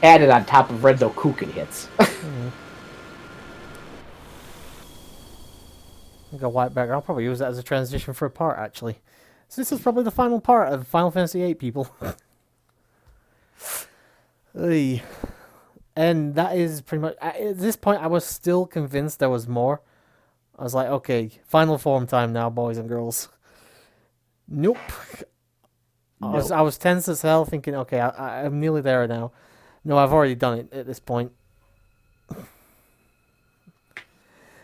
added on top of Renzo Kukin hits. I'll go white background. I'll probably use that as a transition for a part, actually. So this is probably the final part of Final Fantasy VIII, people. Oy. And that is pretty much... At this point, I was still convinced there was more. I was like, okay, final form time now, boys and girls. Nope. I was tense as hell, thinking, okay, I'm nearly there now. No, I've already done it at this point.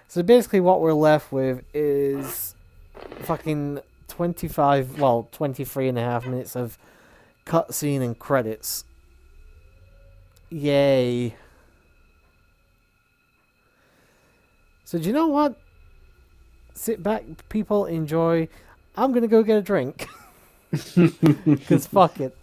So basically what we're left with is fucking 23 and a half minutes of cutscene and credits. Yay. So do you know what? Sit back, people, enjoy. I'm gonna go get a drink. Because fuck it.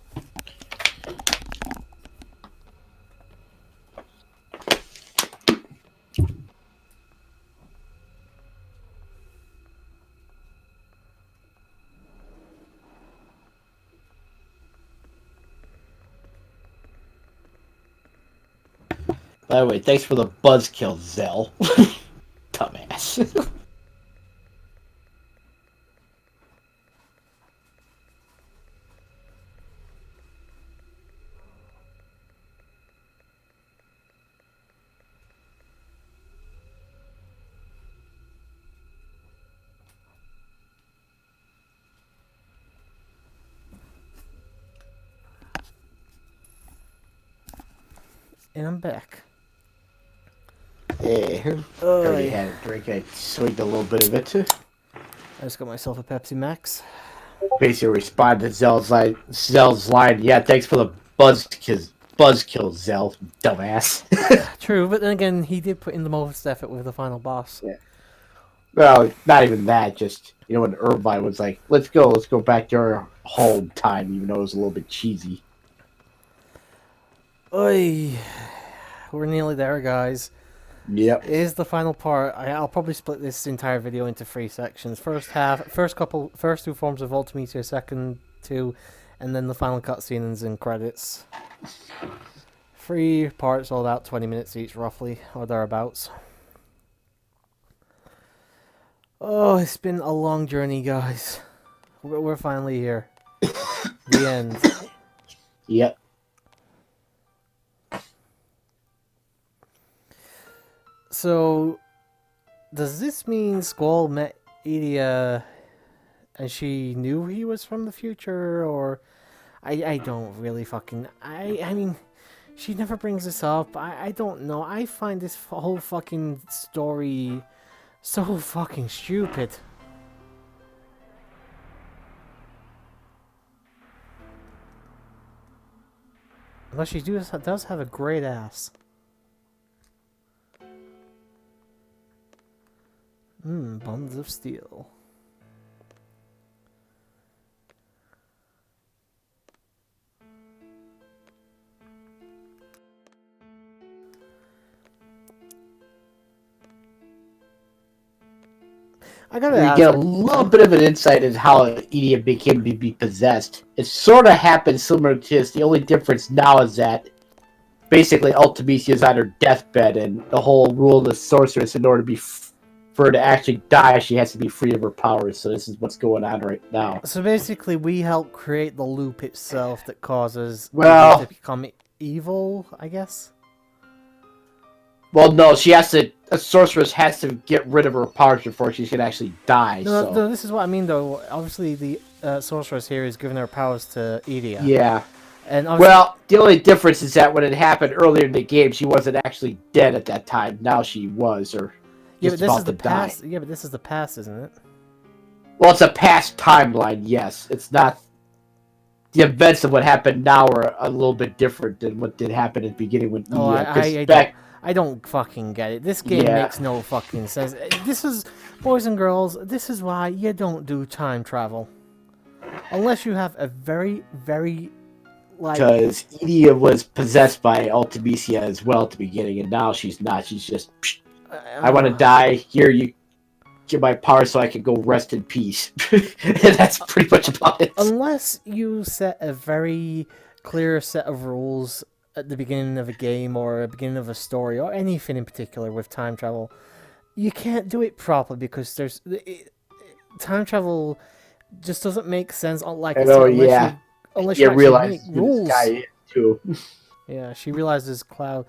By the way, thanks for the buzzkill, Zell. Dumbass. And I'm back. Hey, already had a drink. I swigged a little bit of it. I just got myself a Pepsi Max. Basically responded to Zell's line. Yeah, thanks for the buzzkill, Zell, dumbass. True, but then again, he did put in the most effort with the final boss. Yeah. Well, not even that. Just, when Irvine was like, let's go back to our home time, even though it was a little bit cheesy. Oy. We're nearly there, guys. Yep. It is the final part. I'll probably split this entire video into 3 sections. First two forms of Ultimeter, second 2, and then the final cutscenes and credits. 3 parts, all about 20 minutes each, roughly, or thereabouts. Oh, it's been a long journey, guys. We're finally here. The end. Yep. So, does this mean Squall met Idia and she knew he was from the future, or... I don't really fucking... I mean, she never brings this up. I don't know. I find this whole fucking story so fucking stupid. Unless she does have a great ass. Buns of steel. I gotta ask. We get a little bit of an insight into how Idia became to be possessed. It sort of happened similar to this. The only difference now is that basically Ultimisia is on her deathbed, and the whole rule of the sorceress, in order to be for her to actually die, she has to be free of her powers. So this is what's going on right now. So basically, we help create the loop itself that causes Well, to become evil, I guess. Well, no, a sorceress has to get rid of her powers before she can actually die. No, this is what I mean, though. Obviously, the sorceress here is giving her powers to Idia. Yeah. And well, the only difference is that when it happened earlier in the game, she wasn't actually dead at that time. Now she was, or yeah, just but this about is the to die. past. Yeah, but this is the past, isn't it? Well, it's a past timeline, yes. It's not... The events of what happened now are a little bit different than what did happen at the beginning with Idia. I don't fucking get it. This game makes no fucking sense. This is, boys and girls, this is why you don't do time travel. Unless you have a very, very, because Idia was possessed by Ultimisia as well at the beginning, and now she's not. She's just, I want to die. Here, you get my power so I can go rest in peace. And that's pretty much about it. Unless you set a very clear set of rules at the beginning of a game or a beginning of a story or anything in particular with time travel, you can't do it properly because time travel just doesn't make sense. Like I And oh said, yeah, unless you you actually make realize who this guy rules. is too. Yeah, she realizes Cloud.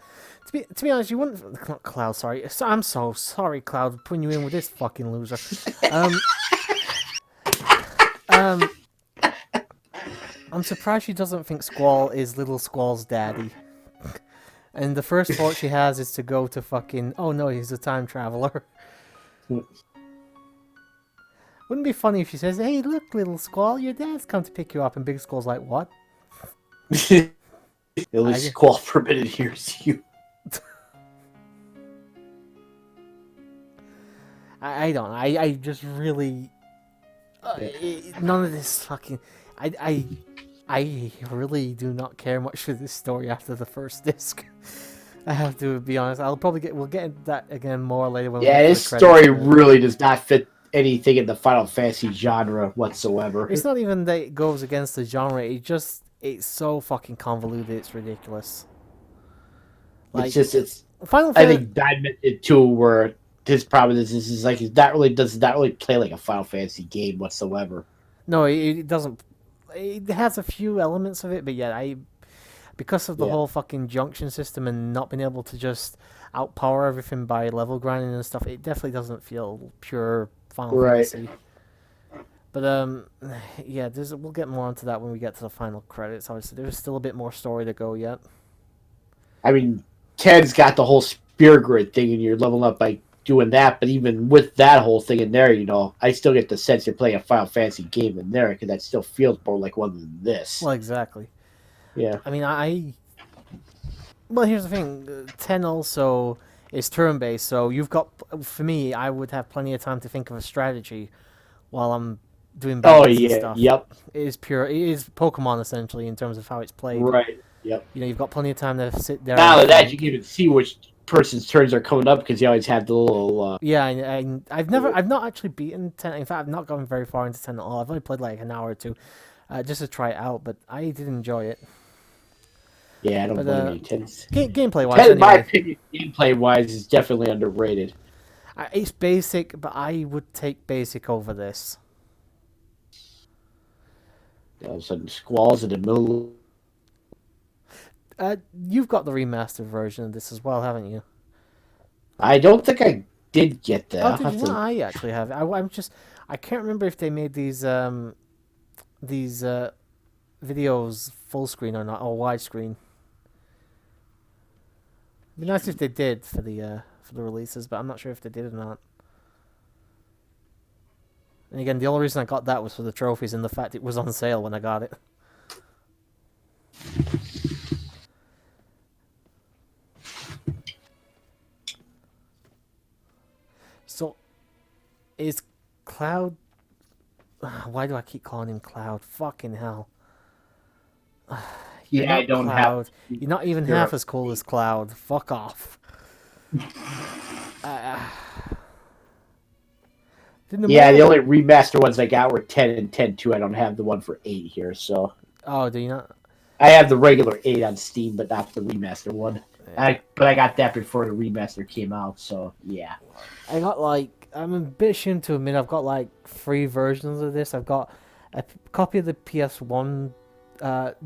To be honest, you wouldn't. Not Cloud, sorry. I'm so sorry, Cloud, putting you in with this fucking loser. Um, um, I'm surprised she doesn't think Squall is Little Squall's daddy. And the first thought she has is to go to fucking. Oh no, he's a time traveler. Wouldn't it be funny if she says, "Hey, look, Little Squall, your dad's come to pick you up," and Big Squall's like, "What?" At least Squall Forbidden hears you. I don't know. I just really none of this fucking I really do not care much for this story after the first disc. I have to be honest. We'll get into that again more later when we get to This the credits. story really does not fit anything in the Final Fantasy genre whatsoever. It's not even that it goes against the genre. It's so fucking convoluted. It's ridiculous. Like, It's Final I Fantasy. think Diamond did too, where his problem is like it does not really play like a Final Fantasy game whatsoever. No, it doesn't. It has a few elements of it, but yeah, because of the whole fucking junction system and not being able to just outpower everything by level grinding and stuff, it definitely doesn't feel pure Final Fantasy. But yeah, we'll get more onto that when we get to the final credits. Obviously, there's still a bit more story to go yet. I mean, 10's got the whole spear grid thing, and you're leveling up by doing that. But even with that whole thing in there, I still get the sense you're playing a Final Fantasy game in there because that still feels more like one than this. Well, exactly. Yeah. I mean, well, here's the thing. 10 also is turn-based, so for me, I would have plenty of time to think of a strategy while I'm doing battles and stuff. Yep. It is Pokemon, essentially, in terms of how it's played. Right, yep. You've got plenty of time to sit there. Now that you can even see which person's turns are coming up because you always have the little. Yeah, I've not actually beaten 10. In fact, I've not gone very far into 10 at all. I've only played like an hour or two, just to try it out. But I did enjoy it. Yeah, I don't blame you. Gameplay wise, 10, in my opinion, gameplay wise, is definitely underrated. It's basic, but I would take basic over this. All of a sudden, Squall's in the middle. You've got the remastered version of this as well, haven't you? I don't think I did get that. Oh, did you not? I actually have it. I can't remember if they made these videos full screen or not, or widescreen. It'd be nice if they did for the releases, but I'm not sure if they did or not. And again, the only reason I got that was for the trophies and the fact it was on sale when I got it. So, is Cloud... Why do I keep calling him Cloud? Fucking hell. Yeah, I don't Cloud. You're not even half as cool as Cloud. Fuck off. The only remaster ones I got were 10 and 10-2. I don't have the one for 8 here, so... Oh, do you not? I have the regular 8 on Steam, but not the remaster one. Yeah. But I got that before the remaster came out, so yeah. I got I'm a bit ashamed to admit I've got 3 versions of this. I've got a copy of the PS1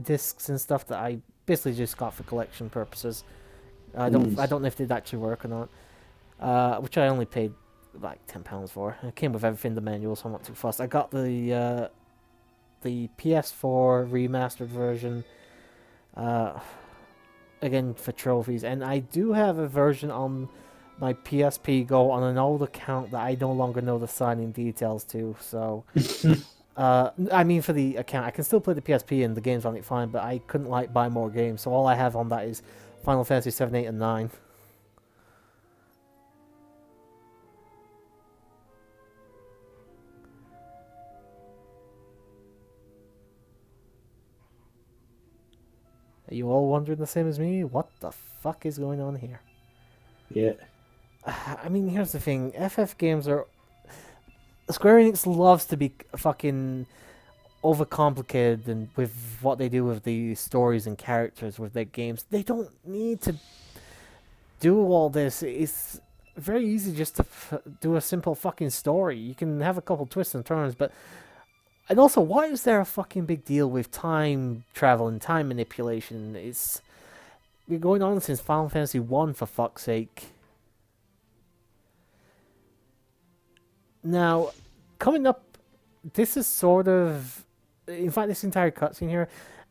discs and stuff that I basically just got for collection purposes. I don't know if they'd actually work or not. Which I only paid £10 for. It came with everything, the manual, so I'm not too fussed. I got the PS4 remastered version. Again for trophies, and I do have a version on my PSP Go on an old account that I no longer know the signing details to. So, I mean, for the account, I can still play the PSP and the games on it fine, but I couldn't buy more games. So all I have on that is Final Fantasy 7, 8, and 9. Are you all wondering the same as me? What the fuck is going on here? Yeah. I mean, here's the thing. FF games are... Square Enix loves to be fucking overcomplicated, and with what they do with the stories and characters with their games, they don't need to do all this. It's very easy just to do a simple fucking story. You can have a couple twists and turns, but and also, why is there a fucking big deal with time travel and time manipulation? It's been going on since Final Fantasy 1, for fuck's sake. Now, coming up, this is sort of... In fact, this entire cutscene here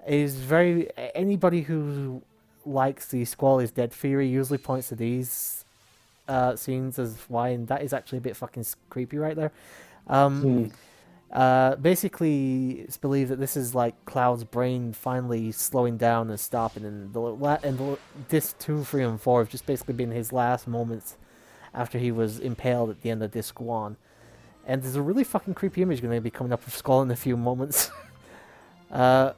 is very... Anybody who likes the Squall is Dead theory usually points to these scenes as why, and that is actually a bit fucking creepy right there. Basically, it's believed that this is like Cloud's brain finally slowing down and stopping, and disc 2, 3, and 4 have just basically been his last moments after he was impaled at the end of disc 1. And there's a really fucking creepy image going to be coming up with Skull in a few moments. I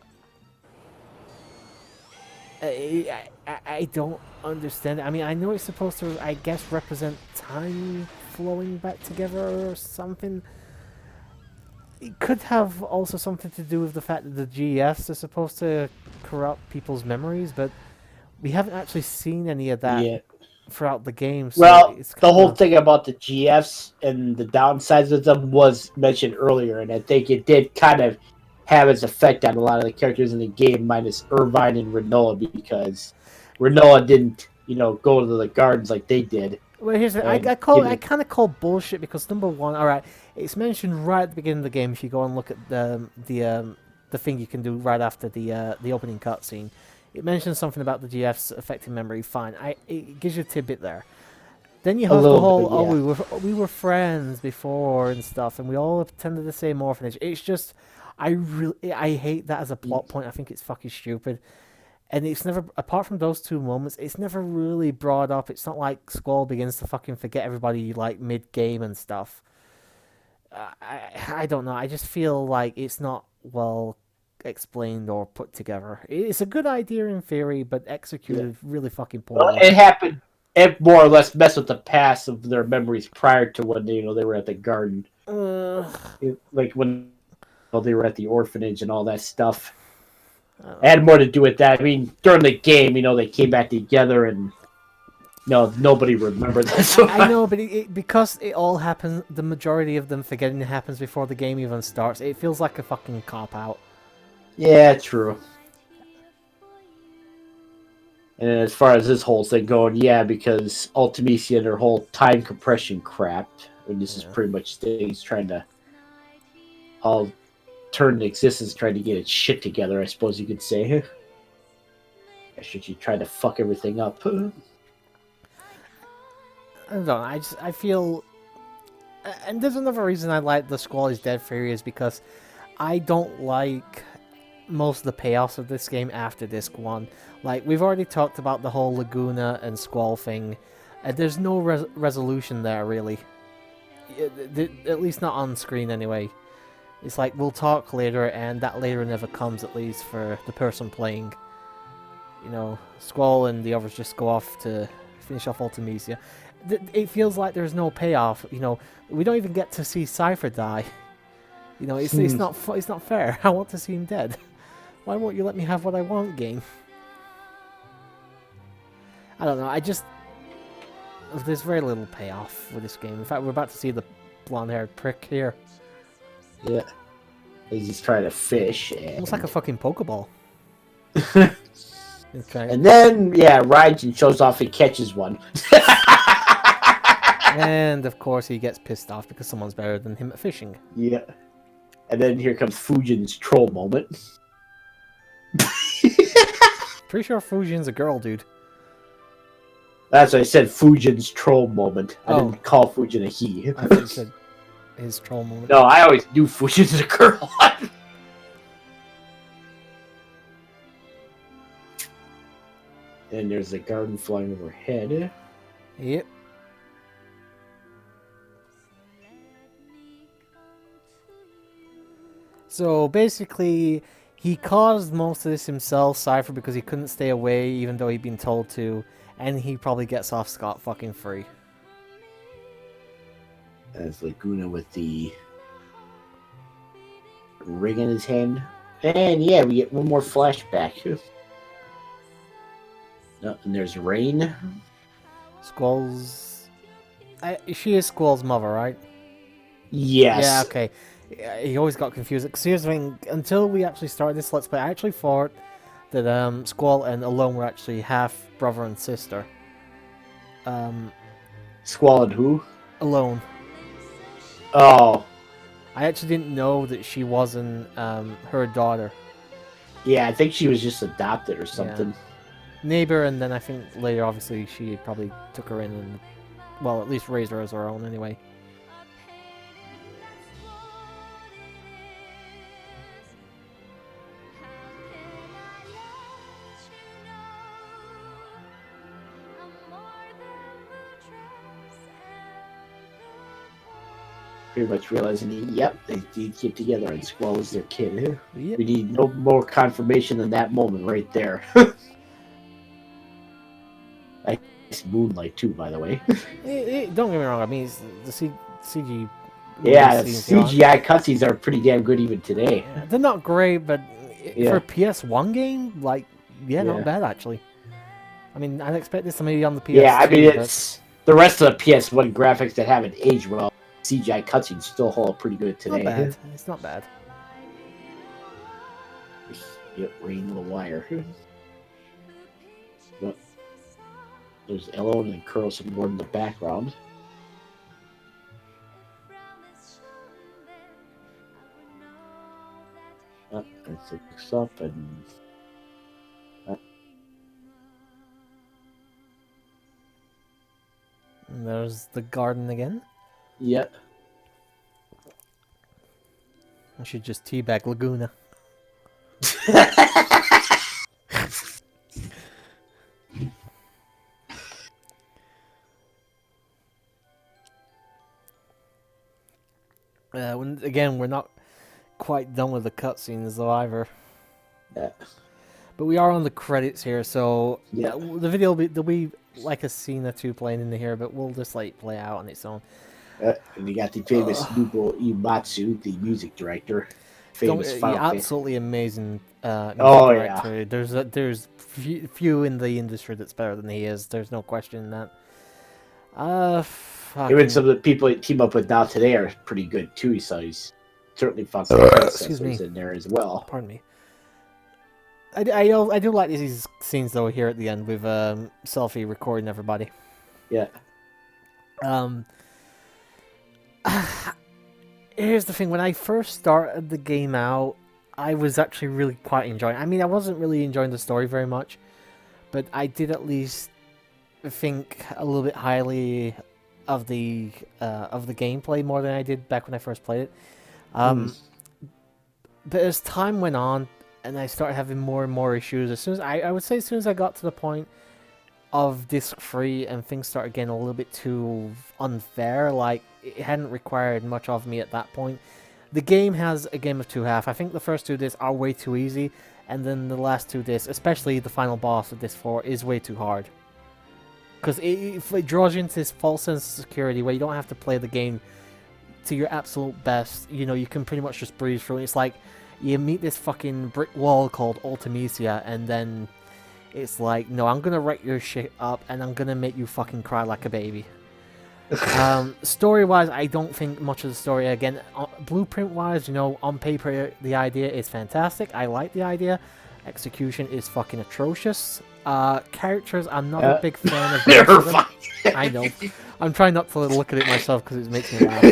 don't understand it. I mean, I know it's supposed to, I guess, represent time flowing back together or something. It could have also something to do with the fact that the GFs are supposed to corrupt people's memories, but we haven't actually seen any of that throughout the game. So well, it's the whole thing about the GFs and the downsides of them was mentioned earlier, and I think it did kind of have its effect on a lot of the characters in the game, minus Irvine and Renoa, because Renoa didn't, go to the gardens like they did. Well, here's the, I kind of call bullshit because number one, all right, it's mentioned right at the beginning of the game. If you go and look at the thing you can do right after the opening cutscene, it mentions something about the GFs affecting memory. Fine, it gives you a tidbit there. Then you have the whole we were friends before and stuff, and we all attended the same orphanage. It's just I hate that as a plot point. I think it's fucking stupid. And it's never, apart from those two moments, it's never really brought up. It's not like Squall begins to fucking forget everybody like mid-game and stuff. I don't know. I just feel like it's not well explained or put together. It's a good idea in theory, but executed really fucking poorly. Well, it happened. It more or less messed with the past of their memories prior to when they were at the garden, like when they were at the orphanage and all that stuff. It had more to do with that. I mean, during the game, they came back together and nobody remembered that. So I know, but because it all happens, the majority of them forgetting it happens before the game even starts, it feels like a fucking cop-out. Yeah, true. And as far as this whole thing going, because Ultimisia and their whole time compression crap, and this is pretty much things trying to all turn to existence, trying to get its shit together, I suppose you could say. Should you try to fuck everything up? I don't know, I feel... And there's another reason I like the Squall is Dead theory is because I don't like most of the payoffs of this game after Disc 1. Like, we've already talked about the whole Laguna and Squall thing, and there's no resolution there, really. At least not on screen, anyway. It's like, we'll talk later, and that later never comes, at least for the person playing. Squall and the others just go off to finish off Ultimisia. It feels like there's no payoff. We don't even get to see Cypher die. It's not fair. I want to see him dead. Why won't you let me have what I want, game? I don't know. There's very little payoff with this game. In fact, we're about to see the blonde-haired prick here. Yeah. He's just trying to fish. Almost like a fucking Pokeball. And then, Raijin shows off and catches one. And, of course, he gets pissed off because someone's better than him at fishing. Yeah. And then here comes Fujin's troll moment. Pretty sure Fujin's a girl, dude. That's what I said, Fujin's troll moment. I didn't call Fujin a he. I thought you said his troll moment. No, I always knew Fujin's a girl. And there's a garden flying overhead. Yep. So basically, he caused most of this himself, Cypher, because he couldn't stay away even though he'd been told to, and he probably gets off scot-fucking-free. As Laguna with the ring in his hand. And yeah, we get one more flashback. Oh, and there's Rain. Squall's... she is Squall's mother, right? Yes. Yeah, okay. He always got confused. Because here's the thing, until we actually started this Let's Play, I actually thought that Squall and Alone were actually half brother and sister. Squall and who? Alone. Oh. I actually didn't know that she wasn't her daughter. Yeah, I think she was just adopted or something. Yeah. Neighbor, and then I think later, obviously, she probably took her in and, well, at least raised her as her own anyway. Pretty much realizing, yep, they did get together and Squall is their kid. Yep. We need no more confirmation than that moment right there. Nice moonlight too, by the way. Don't get me wrong, I mean, the CG... Yeah, the CGI cutscenes are pretty damn good even today. Yeah, they're not great, but for a PS1 game, like, yeah, not bad actually. I mean, I'd expect this to maybe on the PS2. Yeah, I mean, it's the rest of the PS1 graphics that haven't aged well. CGI cutscenes still hold pretty good today. Not bad. It's not bad. Yep, Rain the wire. But there's Ellen and Curl some more in the background. It looks up and. And there's the garden again. Yep. I should just teabag Laguna. Again, we're not quite done with the cutscenes though either. Yeah. But we are on the credits here, so yeah. The video there'll be like a scene or two playing in here, but we'll just like play out on its own. And you got the famous Nobuo Uematsu, the music director. Famous absolutely amazing music director. Yeah. There's few in the industry that's better than he is. There's no question in that. Even some of the people he team up with now today are pretty good too. So he's certainly found some predecessors in there as well. Pardon me. I do like these scenes though here at the end with Selfie recording everybody. Yeah. Here's the thing, when I first started the game out, I was actually really quite enjoying it. I mean, I wasn't really enjoying the story very much, but I did at least think a little bit highly of the gameplay more than I did back when I first played it. But as time went on, and I started having more and more issues, as soon as I would say as soon as I got to the point of disc free and things started getting a little bit too unfair, like it hadn't required much of me at that point. The game has a game of two halves. I think the first two discs are way too easy, and then the last two discs, especially the final boss of disc 4, is way too hard. Because it draws you into this false sense of security where you don't have to play the game to your absolute best. You know, you can pretty much just breeze through it. It's like you meet this fucking brick wall called Ultimecia, and then it's like, no, I'm gonna wreck your shit up, and I'm gonna make you fucking cry like a baby. Story-wise, I don't think much of the story. Again, blueprint-wise, you know, on paper, the idea is fantastic. I like the idea. Execution is fucking atrocious. Characters, I'm not a big fan of them. I know. I'm trying not to look at it myself because it makes me laugh.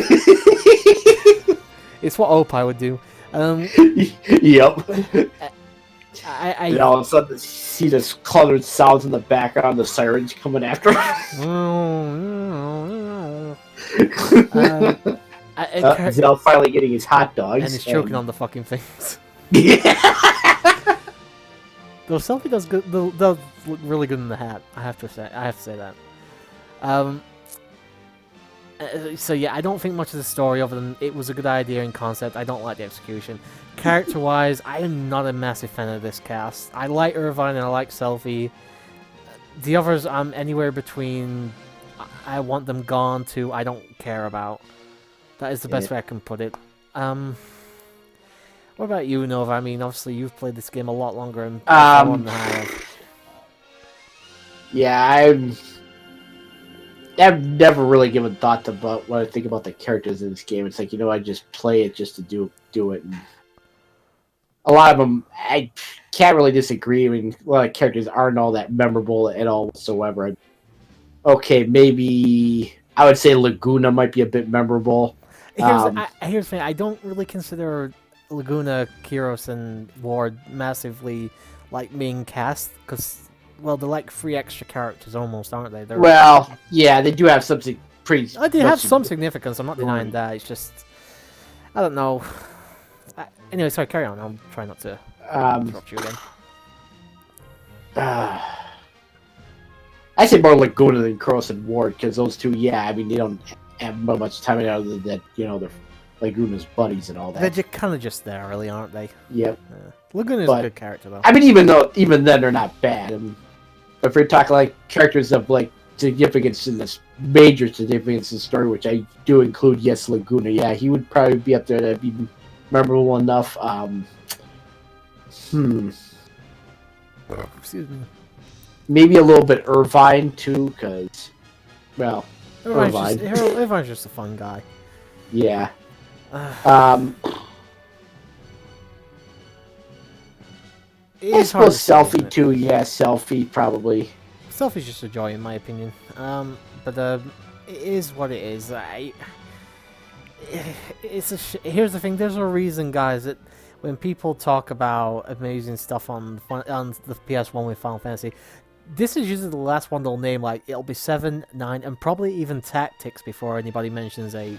It's what Opie would do. Yep. And all of a sudden, you see this colored sounds in the background, the sirens coming after Zell finally getting his hot dogs. And he's choking on the fucking things. Yeah. Though Selfie does good, does look really good in the hat. I have to say that. So yeah, I don't think much of the story other than it was a good idea in concept. I don't like the execution. Character-wise, I am not a massive fan of this cast. I like Irvine and I like Selfie. The others, I'm anywhere between I want them gone to I don't care about. That is the best way I can put it. What about you, Nova? I mean, obviously you've played this game a lot longer and far more Um, than I have. yeah, I've never really given thought to about what I think about the characters in this game. It's like, I just play it just to do it. And a lot of them, I can't really disagree. I mean, a lot of characters aren't all that memorable at all whatsoever. Okay, maybe I would say Laguna might be a bit memorable. Here's the thing. I don't really consider Laguna, Kiros, and Ward massively like main cast because, well, they're like three extra characters almost, aren't they? Well, yeah, they do have something pretty. They have some significance. I'm not denying that. It's just I don't know. Anyway, sorry. Carry on. I'll try not to interrupt you again. I say more Laguna than Cross and Ward because those two, yeah, I mean, they don't have much time in it other than that, they're Laguna's buddies and all that. They're just kind of just there, really, aren't they? Yep. Laguna's a good character, though. I mean, even then, they're not bad. If we're talking like characters of like significance in this major significance in the story, which I do include, yes, Laguna. Yeah, he would probably be up there to be memorable enough. Excuse me. Maybe a little bit Irvine too, because, well, Irvine's just a fun guy. Yeah. I suppose Selfie too. Yeah, Selfie probably. Selfie's just a joy, in my opinion. But it is what it is. Here's the thing. There's a reason, guys, that when people talk about amazing stuff on the PS1 with Final Fantasy, this is usually the last one they'll name. Like, it'll be 7, 9, and probably even Tactics before anybody mentions 8.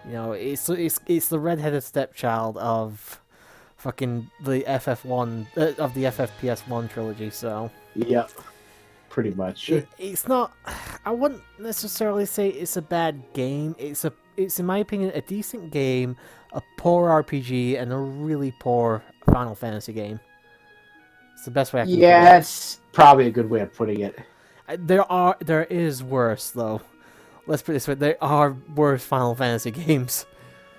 It's the redheaded stepchild of fucking the FF1 of the FFPS1 trilogy. So yeah, pretty much. It's not. I wouldn't necessarily say it's a bad game. It's in my opinion a decent game, a poor RPG, and a really poor Final Fantasy game. It's the best way I can put it. Yeah, that's probably a good way of putting it. There is worse though. Let's put it this way: there are worse Final Fantasy games.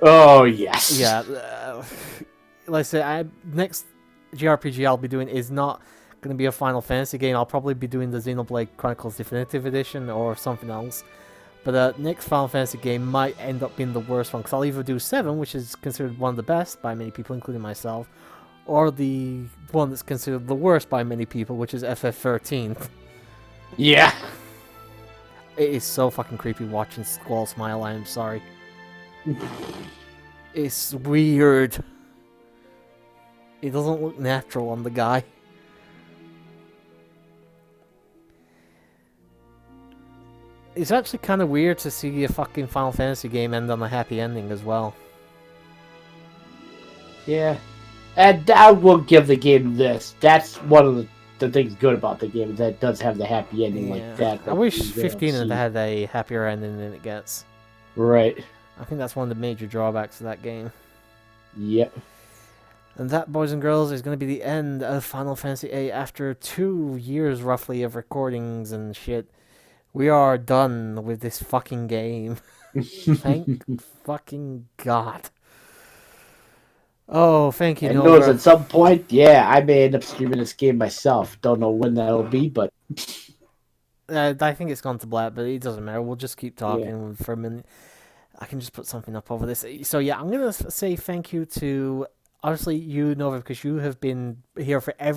Oh yes. Yeah. Like I said, next JRPG I'll be doing is not going to be a Final Fantasy game. I'll probably be doing the Xenoblade Chronicles Definitive Edition or something else. But the next Final Fantasy game might end up being the worst one, because I'll either do 7, which is considered one of the best by many people, including myself, or the one that's considered the worst by many people, which is FF13. Yeah. It is so fucking creepy watching Squall smile, I am sorry. It's weird. It doesn't look natural on the guy. It's actually kind of weird to see a fucking Final Fantasy game end on a happy ending as well. Yeah. And I will give the game this. That's one of the things good about the game, is that it does have the happy ending like that. I wish 15 had a happier ending than it gets. Right. I think that's one of the major drawbacks of that game. Yep. And that, boys and girls, is going to be the end of Final Fantasy VIII after 2 years, roughly, of recordings and shit. We are done with this fucking game. Thank fucking God. Oh, thank you, Nova. Knows at some point, yeah, I may end up streaming this game myself. Don't know when that'll be, but... I think it's gone to black, but it doesn't matter. We'll just keep talking for a minute. I can just put something up over this. So, yeah, I'm going to say thank you to... Obviously, you, Nova, because you have been here for I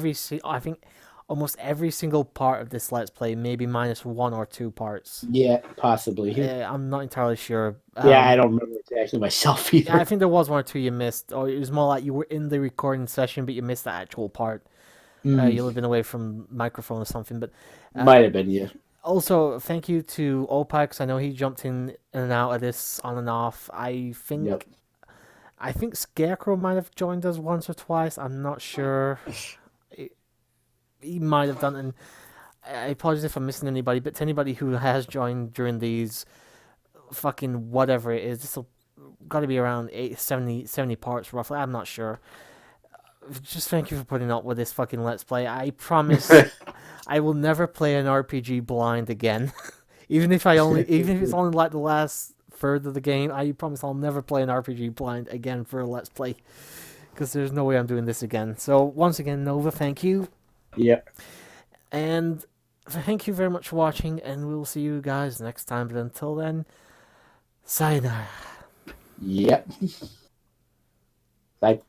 think almost every single part of this Let's Play, maybe minus 1 or 2 parts. Yeah, possibly. I'm not entirely sure. I don't remember exactly myself either. Yeah, I think there was 1 or 2 you missed, or it was more like you were in the recording session, but you missed the actual part. You'll have been away from microphone or something, but... Might have been, yeah. Also, thank you to Opa, because I know he jumped in and out of this on and off. I think Scarecrow might have joined us once or twice. I'm not sure. He might have done, and I apologize if I'm missing anybody, but to anybody who has joined during these fucking whatever it is, this will got to be around 70 parts roughly. I'm not sure. Just thank you for putting up with this fucking Let's Play. I promise I will never play an RPG blind again. even if it's only like the last further the game. I promise I'll never play an RPG blind again for a Let's Play. Because there's no way I'm doing this again. So, once again, Nova, thank you. Yep. And thank you very much for watching, and we'll see you guys next time. But until then, sayonara. Yep. Like.